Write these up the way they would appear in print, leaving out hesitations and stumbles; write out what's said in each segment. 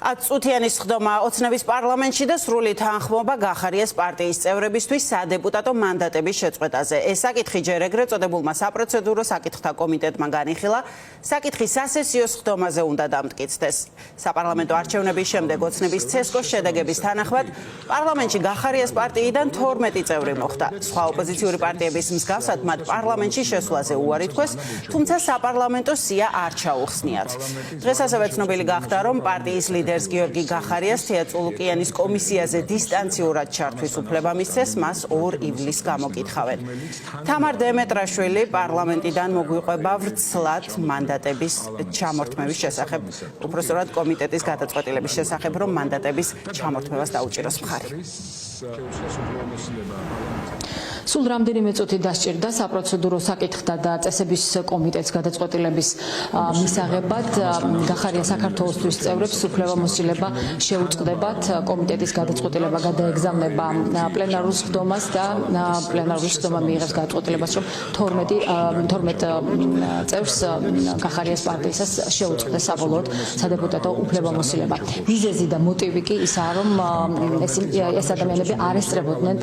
წუთიანის ხდომა ოცნების პარლამენტში და სრული თანხმობა გახარიეს პარტიის წევრებისთვის სადეპუტატო მანდატების შეწყვეტაზე. ეს საკითხი ჯერ ეგრეთ წოდებულმა საპროცედურო საკითხთა კომიტეტმა განიხილა. საკითხი სასესიო ხდომაზე უნდა დამტკიცდეს. საპარლამენტო არჩევნების შემდეგ ოცნების ცესკოს შედეგების თანახმად პარლამენტში გახარიეს პარტიიდან 12 წევრი მოხვდა. სხვა ოპოზიციური პარტიების მსგავსად მათ პარლამენტში შესვლაზე უარი თქვეს, თუმცა საპარლამენტო სია არ ჩაუხსნიათ. დღეს ასევე ცნობილი გახდა, რომ პარტიის ლიდერს გიორგი გახარიას თეატრულუკიანის კომისიაზე დისტანციურად ჩართვის უფლება მისცეს, მას 2 ივლისს გამოკითხავენ. თამარ დემეტრაშვილი პარლამენტიდან მოგვიყვება ვრცლად მანდატების ჩამორთმევის შესახებ, უпростоრად კომიტეტის გადაწყვეტილების შესახებ, რომ მანდატების ჩამორთმევას დაუჭიროს მხარი. სულ რამდენიმე წუთი დასჭირდა საპროცედურო საკითხთა და წესების კომიტეტის გადაწყვეტილების მისაღებად გახარია საქართველოსთვის წევრებს უფლებამოსილება შეუწყდებათ კომიტეტის გადაწყვეტილება გადაეგზავნება პლენარულ სხდომას და პლენარული სხდომა მიიღებს გადაწყვეტილებას რომ 12 წევრს გახარიას პარტიისას შეუწყდეს საბოლოოდ სადეპუტატო უფლებამოსილება. მიზეზი და მოტივი კი ისაა რომ ეს ადამიანები არ ესწრებოდნენ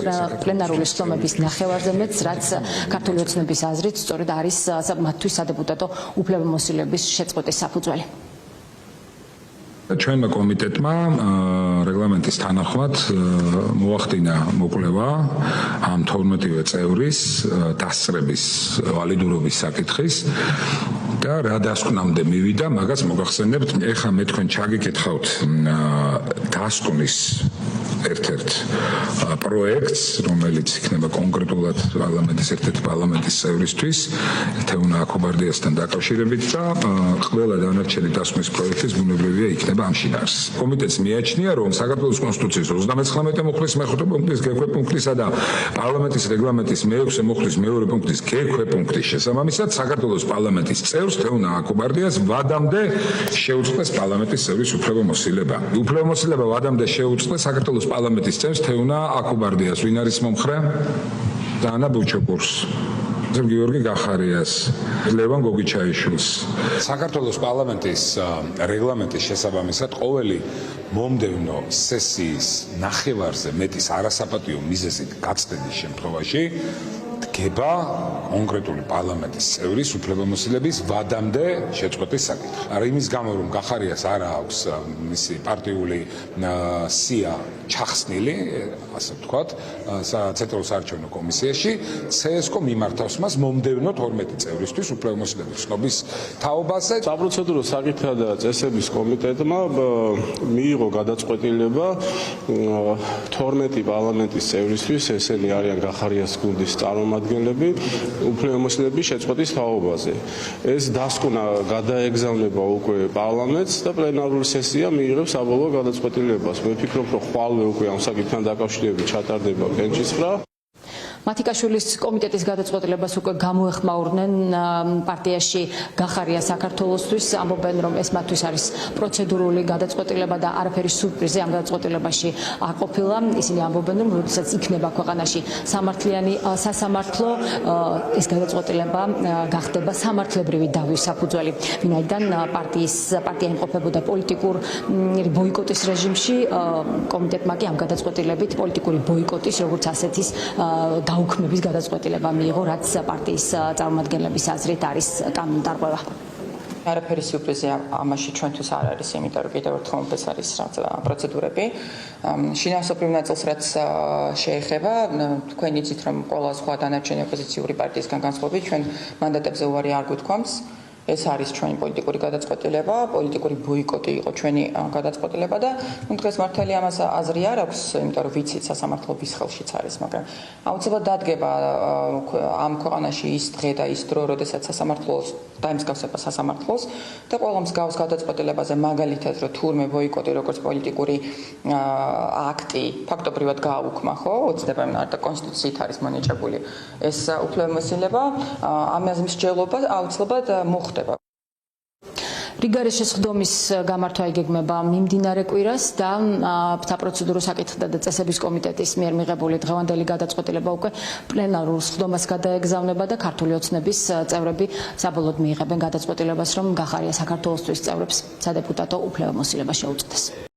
პლენარული სხდომების ნახევარზე მეც, რაც ქართული ოცნების აზრით სწორედ არის მათთვის სადეპუტატო უფლებამოსილების შეწყვეტის საფუძველი. ჩვენმა კომიტეტმა რეგლამენტის თანახმად მოახდინა მოკვლევა ამ 12 წევრის დასწრების ვალიდურობის საკითხის და რა დასკვნამდე მივიდა, მაგას მოგახსენებთ. ეხლა მე თქვენ ჩაგიკითხავთ დასკვნის ერთ-ერთ პროექტს, რომელიც იქნება კონკრეტულად პარლამენტის ერთ-ერთი პარლამენტის წევრისთვის, თეუნა აკობარდიასთან დაკავშირებით და ყველა დანარჩენი დასკვნის პროექტის ბუნებრივია იქნება ამ შინაარსს. კომიტეტს მიაჩნია, რომ საქართველოს კონსტიტუციის 39 მუხლის მეხუთე პუნქტის გექვე პუნქტისა და პარლამენტის რეგლამენტის მე-6 მუხლის მეორე პუნქტის გექვე პუნქტის შესაბამისად საქართველოს პარლამენტის წევრს თეუნა აკობარდიას ვადამდე შეუწყდეს პარლამენტის წევრის უფლებამოსილება. უფლებამოსილება ვადამდე შეუწყდეს საქართველოს პარლამენტის წევრს თეუნა აკობარდიას. ვინ არის მომხრე? დანა ბუჩოპურს. გიორგი გახარიას, ლევან გოგიჩაიშვილს. საქართველოს პარლამენტის რეგლამენტის შესაბამისად ყოველი მომდევნო სესიის ნახევარზე მეტის არასაპატიო მიზეზით გაცდენის შემთხვევაში დგება კონკრეტული პარლამენტის წევრის უფლებამოსილების ვადამდე შეწყვეტის საკითხი. არა იმის გამო, რომ გახარიას არ აქვს მისი პარტიული სია ჩახსნილი, ასე ვთქვათ, ცენტრალურ საარჩევნო კომისიაში, CSKO მიმართავს მას მომდევნო 12 წევრისთვის უფლებამოსილების ცნობის თაობაზე. საპროცედურო საკითხთა და წესების კომიტეტმა მიიღო გადაწყვეტილება 12 პარლამენტის წევრისთვის, ესენი არიან გახარიას გუნდის წარმომადგენლები, უფლებამოსილების შეწყვეტის თაობაზე. ეს დასკვნა გადაეგზავნება უკვე პარლამენტს და პლენარული სესია მიიღებს საბოლოო გადაწყვეტილებას. მე ვფიქრობ, რომ ხვალე უკვე ამ საკითხთან დაკავშირებით ჩატარდება პენჩისხრა. მათიკაშვილის კომიტეტის გადაწყვეტილებას უკვე გამოეხმაურნენ პარტიაში გახარია საქართველოსთვის, ამბობენ რომ ეს მათთვის არის პროცედურული გადაწყვეტილება და არაფერი სურპრიზი ამ გადაწყვეტილებაში არ ყოფილა. ისინი ამბობენ რომ როდესაც იქნება ქვეყანაში სამართლიანი სასამართლო, ეს გადაწყვეტილება გახდება სამართლებრივი დავის საფუძველი. ვინაიდან პარტია იმყოფებოდა პოლიტიკურ ბოიკოტის რეჟიმში, კომიტეტმა კი ამ გადაწყვეტილებით პოლიტიკური ბოიკოტის როგორც ასეთის გაუქმების გადაწყვეტილება მიიღო, რაც პარტიის წარმომადგენლების აზრით არის კანონდარღვევა. არაფერი სიურპრიზი ამაში ჩვენთვის არ არის, იმიტომ რომ კიდევ ერთხელ ეს არის პროცედურები. შინაარსობრივ ნაწილს რაც შეეხება, თქვენ იცით რომ ყველა სხვა დანარჩენი ოპოზიციური პარტიისგან განსხვავებით ჩვენ მანდატებზე უარი არ გვთქვამს. ეს არის ჩვენი პოლიტიკური გადაწყვეტილება, პოლიტიკური ბოიკოტი იყო ჩვენი გადაწყვეტილება და დღეს მართალი ამას აზრი არ აქვს, იმიტომ რომ ვიცით სასამართლო ვის ხელშიც არის, მაგრამ აუცილებლად დადგება ამ ქვეყანაში ის დღე და ის დრო, როდესაც სასამართლოს დაემსგავსება სასამართლოს და ყველა მსგავს გადაწყვეტილებაზე, მაგალითად, რომ თურმე ბოიკოტი როგორც პოლიტიკური აქტი ფაქტობრივად გააუქმა, ხო, ოცნება და კონსტიტუციით არის მონიჭებული ეს უფლებამოსილება, ამაზე მსჯელობა აუცილებლად მოხდება. რიგარეს შესხდომის გამართვა იგეგმება მიმდინარე კვირას და საპროცედურო საკითხთა და წესების კომიტეტის მიერ მიღებული დღევანდელი გადაწყვეტილება უკვე პლენარულ სხდომას გადაეგზავნება და ქართული ოცნების წევრები საბოლოოდ მიიღებენ გადაწყვეტილებას, რომ გახარია საქართველოსთვის წევრებს სადეპუტატო უფლებამოსილება შეუწყდეს.